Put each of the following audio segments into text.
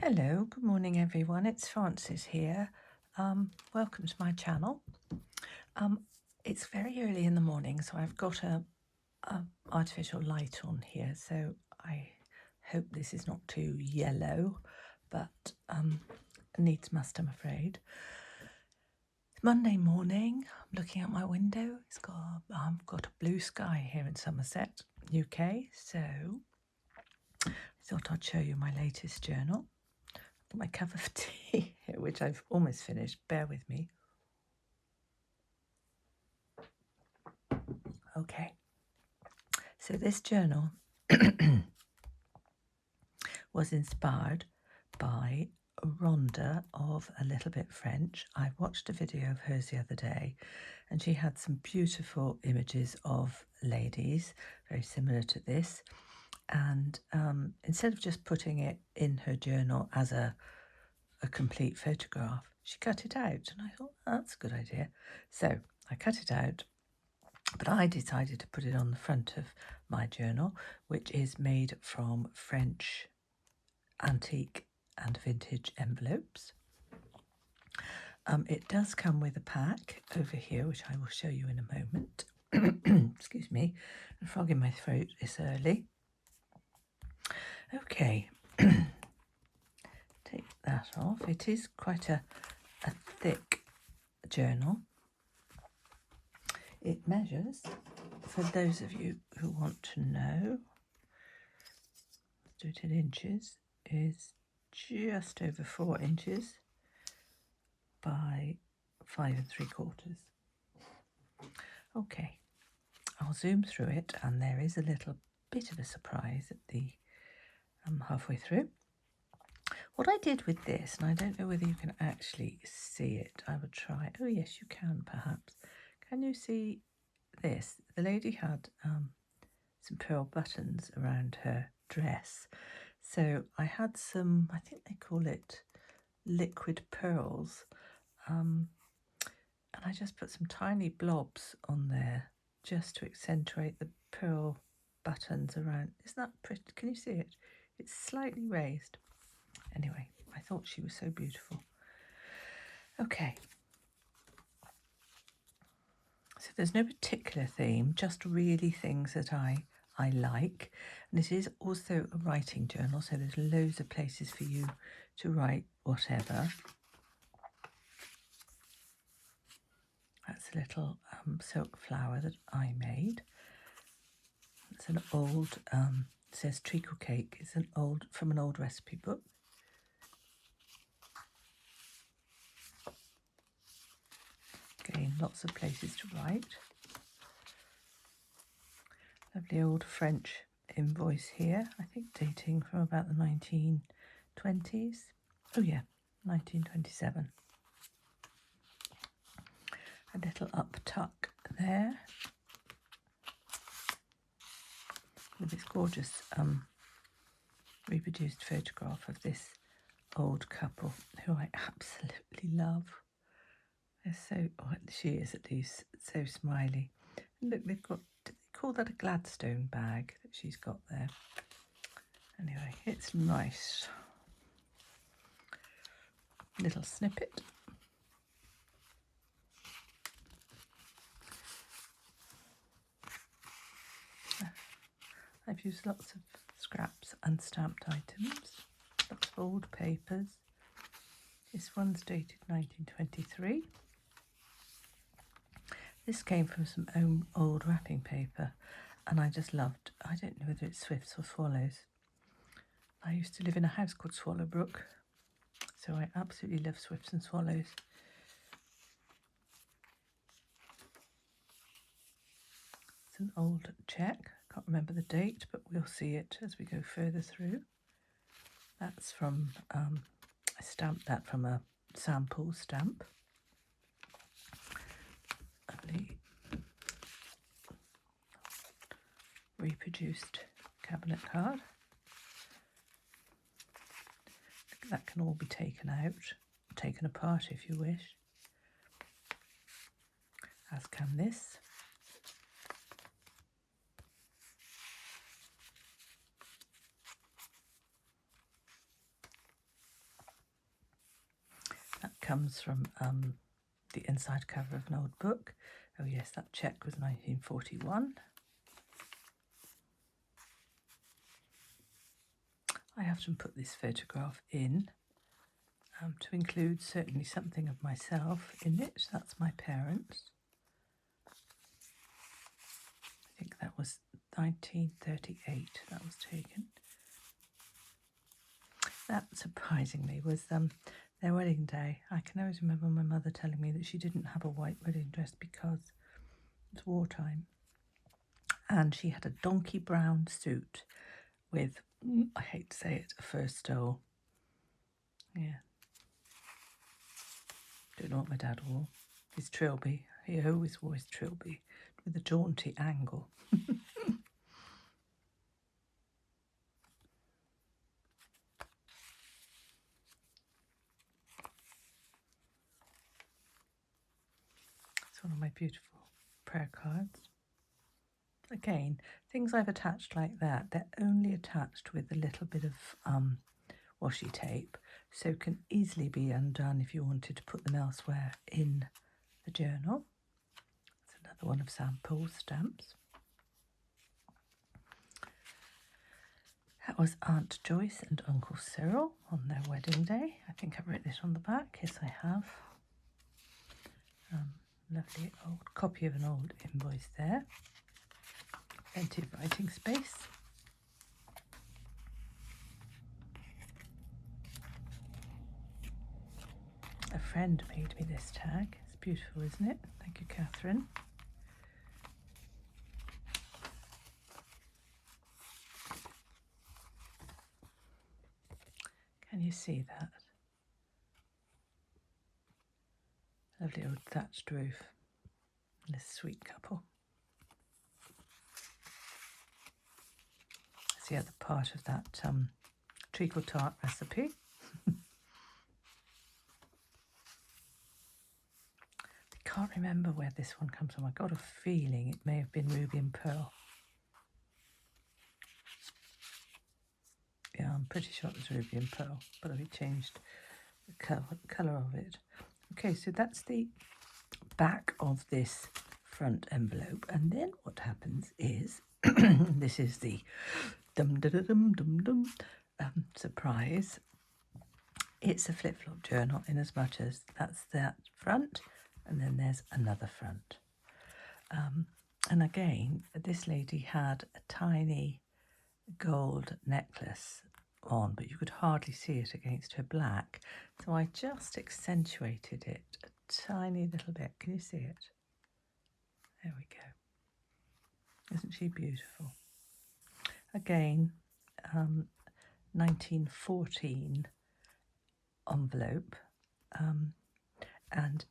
Hello, good morning everyone. It's Frances here. Welcome to my channel. Um, it's very early in the morning, so I've got a artificial light on here. So I hope this is not too yellow, but needs must, I'm afraid. It's Monday morning. I'm looking out my window. I've got a blue sky here in Somerset, UK. So I thought I'd show you my latest journal. My cup of tea, which I've almost finished. Bear with me. Okay. So this journal was inspired by Rhonda of A Little Bit French. I watched a video of hers the other day, and she had some beautiful images of ladies, very similar to this. And instead of just putting it in her journal as a complete photograph, she cut it out, and I thought, that's a good idea. So I cut it out, but I decided to put it on the front of my journal, which is made from French antique and vintage envelopes. It does come with a pack over here, which I will show you in a moment. Excuse me, a frog in my throat this early. Okay, take that off. It is quite a thick journal. It measures, for those of you who want to know, let's do it in inches, is just over 4 inches by 5 3/4. Okay, I'll zoom through it, and there is a little bit of a surprise at the halfway through. What I did with this, and I don't know whether you can actually see it, I would try. Oh yes, you can perhaps. Can you see this? The lady had some pearl buttons around her dress. So I had some, I think they call it liquid pearls, and I just put some tiny blobs on there just to accentuate the pearl buttons around. Isn't that pretty? Can you see it? It's slightly raised. Anyway, I thought she was so beautiful. Okay. So there's no particular theme, just really things that I like. And it is also a writing journal, so there's loads of places for you to write whatever. That's a little silk flower that I made. It's an old, it says treacle cake. It's from an old recipe book. Again, lots of places to write. Lovely old French invoice here, I think dating from about the 1920s. Oh yeah, 1927. A little up tuck there with this gorgeous reproduced photograph of this old couple who I absolutely love. They're so, she is at least, so smiley. And look, they've got, do they call that a Gladstone bag that she's got there? Anyway, it's nice. Little snippet. I've used lots of scraps and stamped items, lots of old papers. This one's dated 1923. This came from some old wrapping paper, and I just loved, I don't know whether it's swifts or swallows. I used to live in a house called Swallowbrook, so I absolutely love swifts and swallows. It's an old cheque. Can't remember the date, but we'll see it as we go further through. That's from, I stamped that from a sample stamp. Lovely reproduced cabinet card. That can all be taken out, taken apart if you wish, as can this. comes from the inside cover of an old book. Oh yes, that check was 1941. I often put this photograph in to include certainly something of myself in it. That's my parents. I think that was 1938 that was taken. That, surprisingly, was their wedding day. I can always remember my mother telling me that she didn't have a white wedding dress because it's wartime. And she had a donkey brown suit with, I hate to say it, a fur stole. Yeah. Don't know what my dad wore. His trilby. He always wore his trilby with a jaunty angle. It's one of my beautiful prayer cards. Again, things I've attached like that, they're only attached with a little bit of washi tape, so can easily be undone if you wanted to put them elsewhere in the journal. It's another one of Sam Paul's stamps. That was Aunt Joyce and Uncle Cyril on their wedding day. I think I've written it on the back. Yes, I have. Lovely old copy of an old invoice there. Plenty of writing space. A friend made me this tag. It's beautiful, isn't it? Thank you, Catherine. Can you see that? Lovely old thatched roof. And this sweet couple. It's the other part of that treacle tart recipe. I can't remember where this one comes from. I got a feeling it may have been Ruby and Pearl. Yeah, I'm pretty sure it was Ruby and Pearl, but I've changed the colour of it. Okay, so that's the back of this front envelope, and then what happens is this is the surprise. It's a flip-flop journal in as much as that's that front, and then there's another front. And again, this lady had a tiny gold necklace on, but you could hardly see it against her black. So I just accentuated it a tiny little bit. Can you see it? There we go. Isn't she beautiful? Again, 1914 envelope, and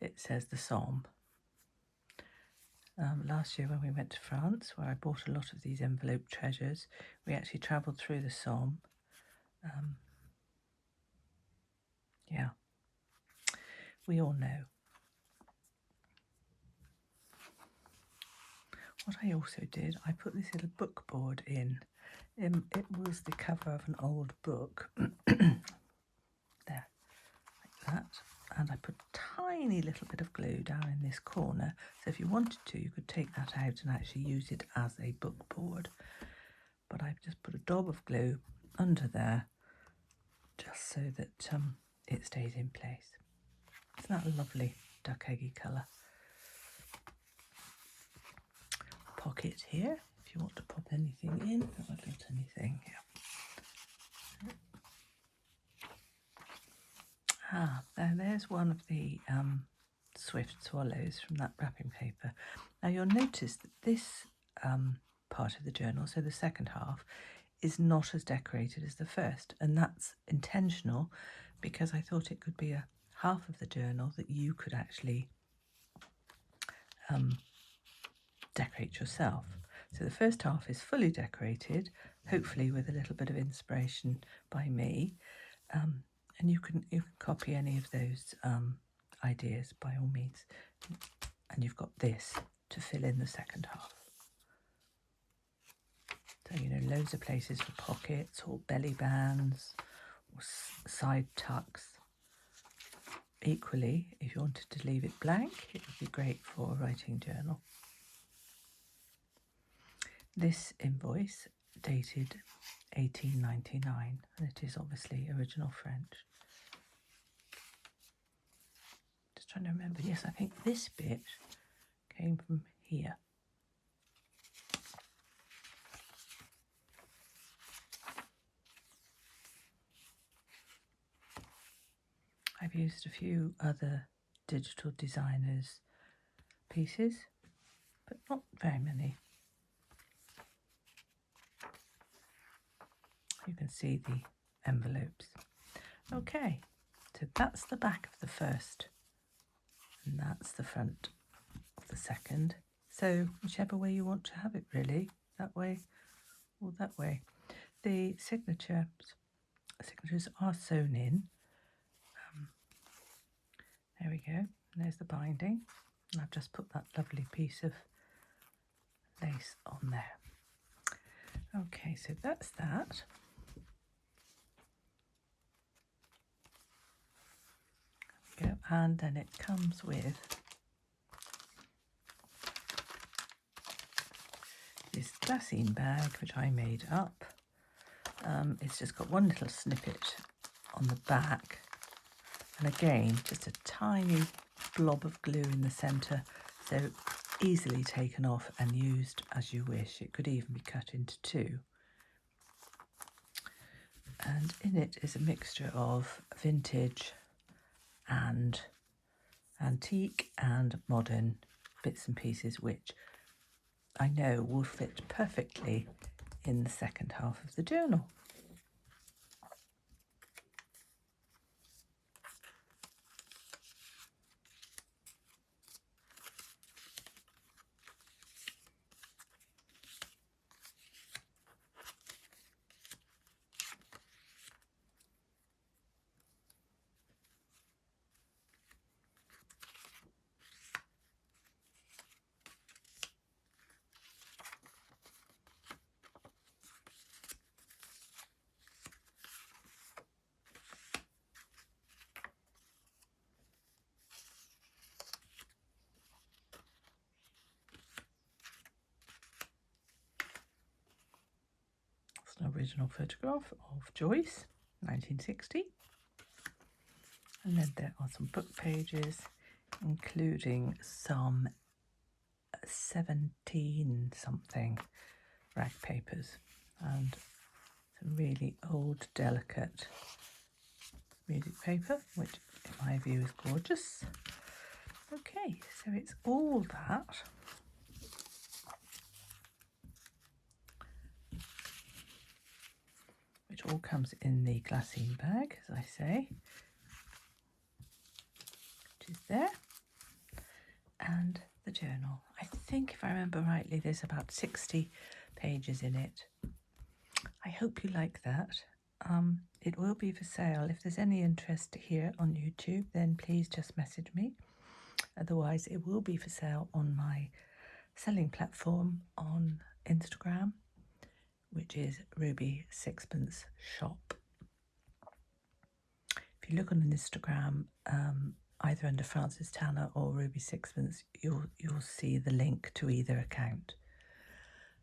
it says the Somme. Last year when we went to France, where I bought a lot of these envelope treasures, we actually travelled through the Somme. Yeah, we all know. What I also did, I put this little book board in. It was the cover of an old book. There, like that. And I put a tiny little bit of glue down in this corner. So if you wanted to, you could take that out and actually use it as a book board. But I've just put a daub of glue under there, just so that it stays in place. Isn't that a lovely duck eggy colour? Pocket here, if you want to pop anything in. Have I got anything? Yeah. There's one of the swift swallows from that wrapping paper. Now you'll notice that this part of the journal, so the second half, is not as decorated as the first, and that's intentional because I thought it could be a half of the journal that you could actually decorate yourself. So the first half is fully decorated, hopefully with a little bit of inspiration by me, and you can copy any of those ideas by all means. And you've got this to fill in the second half. So, loads of places for pockets or belly bands side tucks. Equally, if you wanted to leave it blank, it would be great for a writing journal. This invoice dated 1899, and it is obviously original French. Just trying to remember. Yes, I think this bit came from here. I've used a few other digital designers' pieces, but not very many. You can see the envelopes. Okay, so that's the back of the first, and that's the front of the second. So whichever way you want to have it, really, that way or that way. The signatures are sewn in. There we go. And there's the binding. And I've just put that lovely piece of lace on there. Okay, so that's that. There we go. And then it comes with this glassine bag, which I made up. It's just got one little snippet on the back, and again just a tiny blob of glue in the centre, so easily taken off and used as you wish. It could even be cut into two. And in it is a mixture of vintage and antique and modern bits and pieces, which I know will fit perfectly in the second half of the journal. An original photograph of Joyce, 1960. And then there are some book pages, including some 17 something rag papers and some really old, delicate music paper, which in my view is gorgeous. Okay, so it's all that. Which all comes in the glassine bag, as I say, which is there. And the journal. I think, if I remember rightly, there's about 60 pages in it. I hope you like that. It will be for sale. If there's any interest here on YouTube, then please just message me. Otherwise, it will be for sale on my selling platform on Instagram, which is Ruby Sixpence Shop. If you look on Instagram, either under Frances Tanner or Ruby Sixpence, you'll see the link to either account.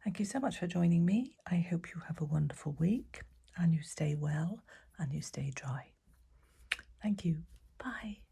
Thank you so much for joining me. I hope you have a wonderful week and you stay well and you stay dry. Thank you. Bye.